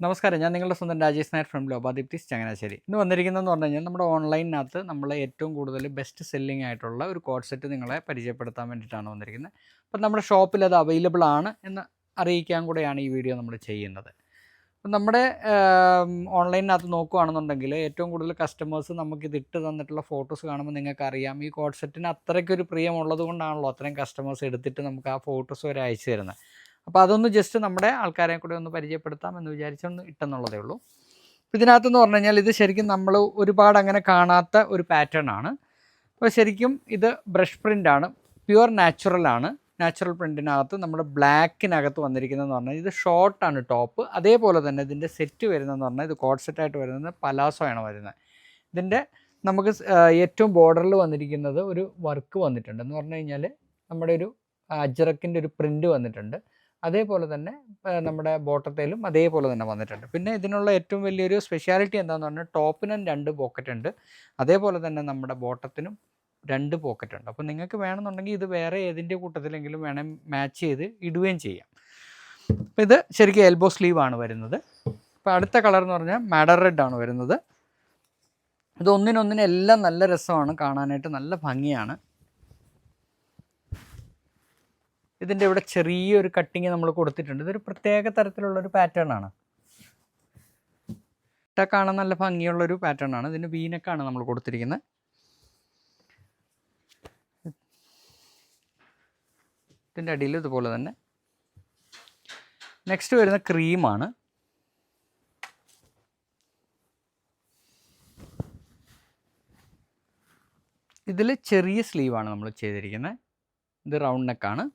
നമസ്കാരം, ഞാൻ നിങ്ങളുടെ സ്വന്തം രാജേഷ് നായർ ഫ്രം ലോബാദീപ്തിസ് ചങ്ങനാശ്ശേരി. ഇന്ന് വന്നിരിക്കുന്നതെന്ന് പറഞ്ഞു കഴിഞ്ഞാൽ നമ്മുടെ ഓൺലൈനിനകത്ത് നമ്മൾ ഏറ്റവും കൂടുതൽ ബെസ്റ്റ് സെല്ലിംഗ് ആയിട്ടുള്ള ഒരു കോഡ് സെറ്റ് നിങ്ങളെ പരിചയപ്പെടുത്താൻ വേണ്ടിയിട്ടാണ് വന്നിരിക്കുന്നത്. അപ്പം നമ്മുടെ ഷോപ്പിൽ അത് അവൈലബിൾ ആണ് എന്ന് അറിയിക്കാൻ കൂടെയാണ് ഈ വീഡിയോ നമ്മൾ ചെയ്യുന്നത്. അപ്പം നമ്മുടെ ഓൺലൈനിനകത്ത് നോക്കുകയാണെന്നുണ്ടെങ്കിൽ ഏറ്റവും കൂടുതൽ കസ്റ്റമേഴ്സ് നമുക്കിത് ഇട്ട് തന്നിട്ടുള്ള ഫോട്ടോസ് കാണുമ്പോൾ നിങ്ങൾക്കറിയാം ഈ കോഡ് സെറ്റിന് അത്രയ്ക്കൊരു പ്രിയമുള്ളത് കൊണ്ടാണല്ലോ അത്രയും കസ്റ്റമേഴ്സ് എടുത്തിട്ട് നമുക്ക് ആ ഫോട്ടോസ് വരെ അയച്ചു തരുന്നത്. അപ്പോൾ അതൊന്ന് ജസ്റ്റ് നമ്മുടെ ആൾക്കാരെ കൂടെ ഒന്ന് പരിചയപ്പെടുത്താം എന്ന് വിചാരിച്ചൊന്ന് ഇട്ടെന്നുള്ളതേ ഉള്ളൂ. ഇതിനകത്തെന്ന് പറഞ്ഞു കഴിഞ്ഞാൽ ഇത് ശരിക്കും നമ്മൾ ഒരുപാട് അങ്ങനെ കാണാത്ത ഒരു പാറ്റേൺ ആണ്. അപ്പോൾ ശരിക്കും ഇത് ബ്രഷ് പ്രിൻ്റാണ്, പ്യുവർ നാച്ചുറലാണ്. നാച്ചുറൽ പ്രിൻറ്റിനകത്ത് നമ്മുടെ ബ്ലാക്കിനകത്ത് വന്നിരിക്കുന്നതെന്ന് പറഞ്ഞാൽ ഇത് ഷോർട്ടാണ് ടോപ്പ്. അതേപോലെ തന്നെ ഇതിൻ്റെ സെറ്റ് വരുന്നതെന്ന് പറഞ്ഞാൽ ഇത് കോഡ് സെറ്റായിട്ട് വരുന്നത് പലാസോയാണ് വരുന്നത്. ഇതിൻ്റെ നമുക്ക് ഏറ്റവും ബോർഡറിൽ വന്നിരിക്കുന്നത് ഒരു വർക്ക് വന്നിട്ടുണ്ട് എന്ന് പറഞ്ഞു കഴിഞ്ഞാൽ നമ്മുടെ ഒരു അജ്രക്കിൻ്റെ ഒരു പ്രിൻ്റ് വന്നിട്ടുണ്ട്. അതേപോലെ തന്നെ നമ്മുടെ ബോട്ടത്തേലും അതേപോലെ തന്നെ വന്നിട്ടുണ്ട്. പിന്നെ ഇതിനുള്ള ഏറ്റവും വലിയൊരു സ്പെഷ്യാലിറ്റി എന്താണെന്ന് പറഞ്ഞാൽ ടോപ്പിനും 2 പോക്കറ്റ് ഉണ്ട്, അതേപോലെ തന്നെ നമ്മുടെ ബോട്ടത്തിനും 2 പോക്കറ്റ് ഉണ്ട്. അപ്പോൾ നിങ്ങൾക്ക് വേണമെന്നുണ്ടെങ്കിൽ ഇത് വേറെ ഏതിൻ്റെ കൂട്ടത്തിലെങ്കിലും വേണം മാച്ച് ചെയ്ത് ഇടുകയും ചെയ്യാം. അപ്പോൾ ഇത് ശരിക്കും എൽബോ സ്ലീവ് ആണ് വരുന്നത്. അപ്പോൾ അടുത്ത കളർ എന്ന് പറഞ്ഞാൽ മാഡർ റെഡ് ആണ് വരുന്നത്. ഇത് ഒന്നിനൊന്നിനെല്ലാം നല്ല രസമാണ് കാണാനായിട്ട്, നല്ല ഭംഗിയാണ്. ഇതിൻ്റെ ഇവിടെ ചെറിയൊരു കട്ടിങ് നമ്മൾ കൊടുത്തിട്ടുണ്ട്. ഇതൊരു പ്രത്യേക തരത്തിലുള്ളൊരു പാറ്റേൺ ആണ്. കാണാൻ നല്ല ഭംഗിയുള്ളൊരു പാറ്റേൺ ആണ്. ഇതിന് വീനക്കാണ് നമ്മൾ കൊടുത്തിരിക്കുന്നത്. ഇതിൻ്റെ അടിയിൽ ഇതുപോലെ തന്നെ. നെക്സ്റ്റ് വരുന്ന ക്രീമാണ്. ഇതിൽ ചെറിയ സ്ലീവാണ് നമ്മൾ ചെയ്തിരിക്കുന്നത്. ഇത് റൗണ്ട് നെക്കാണ്.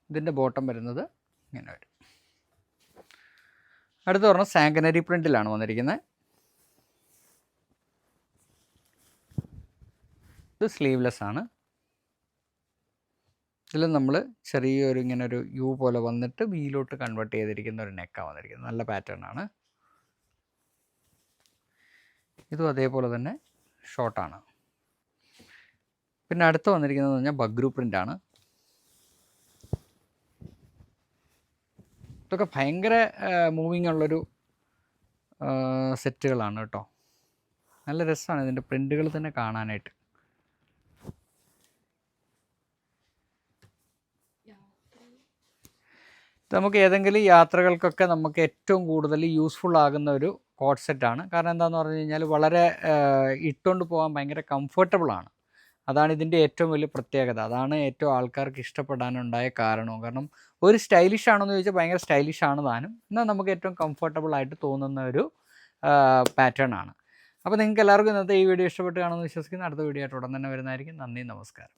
ഇതിൻ്റെ ബോട്ടം വരുന്നത് ഇങ്ങനെ വരും. അടുത്ത പറഞ്ഞാൽ സാങ്കനറി പ്രിൻറ്റിലാണ് വന്നിരിക്കുന്നത്. ഇത് സ്ലീവ്ലെസ് ആണ്. ഇതിൽ നമ്മൾ ചെറിയൊരു ഇങ്ങനെ ഒരു യു പോലെ വന്നിട്ട് വീലോട്ട് കൺവേർട്ട് ചെയ്തിരിക്കുന്ന ഒരു നെക്കാണ് വന്നിരിക്കുന്നത്. നല്ല പാറ്റേൺ ആണ്. ഇതും അതേപോലെ തന്നെ ഷോർട്ടാണ്. പിന്നെ അടുത്ത് വന്നിരിക്കുന്നത് പറഞ്ഞാൽ ബഗ്രു പ്രിൻ്റാണ്. ഇതൊക്കെ ഭയങ്കര മൂവിങ് ഉള്ളൊരു സെറ്റുകളാണ് കേട്ടോ. നല്ല രസമാണ് ഇതിൻ്റെ പ്രിൻ്റുകൾ തന്നെ കാണാനായിട്ട്. നമുക്ക് ഏതെങ്കിലും യാത്രകൾക്കൊക്കെ നമുക്ക് ഏറ്റവും കൂടുതൽ യൂസ്ഫുൾ ആകുന്ന ഒരു കോഡ് സെറ്റാണ്. കാരണം എന്താണെന്ന് പറഞ്ഞു കഴിഞ്ഞാൽ വളരെ ഇട്ടുകൊണ്ട് പോകാൻ ഭയങ്കര കംഫർട്ടബിളാണ്. അതാണ് ഇതിൻ്റെ ഏറ്റവും വലിയ പ്രത്യേകത. അതാണ് ഏറ്റവും ആൾക്കാർക്ക് ഇഷ്ടപ്പെടാനുണ്ടായ കാരണവും. കാരണം ഒരു സ്റ്റൈലിഷ് ആണെന്ന് ചോദിച്ചാൽ ഭയങ്കര സ്റ്റൈലിഷ് ആണ് താനും, എന്നാൽ നമുക്ക് ഏറ്റവും കംഫർട്ടബിൾ ആയിട്ട് തോന്നുന്ന ഒരു പാറ്റേൺ ആണ്. അപ്പോൾ നിങ്ങൾക്ക് എല്ലാവർക്കും ഇന്നത്തെ ഈ വീഡിയോ ഇഷ്ടപ്പെട്ട് കാണുമെന്ന് വിശ്വസിക്കുന്നു. അടുത്ത വീഡിയോ ആയിട്ട് ഉടൻ തന്നെ വരുന്നതായിരിക്കും. നന്ദി, നമസ്കാരം.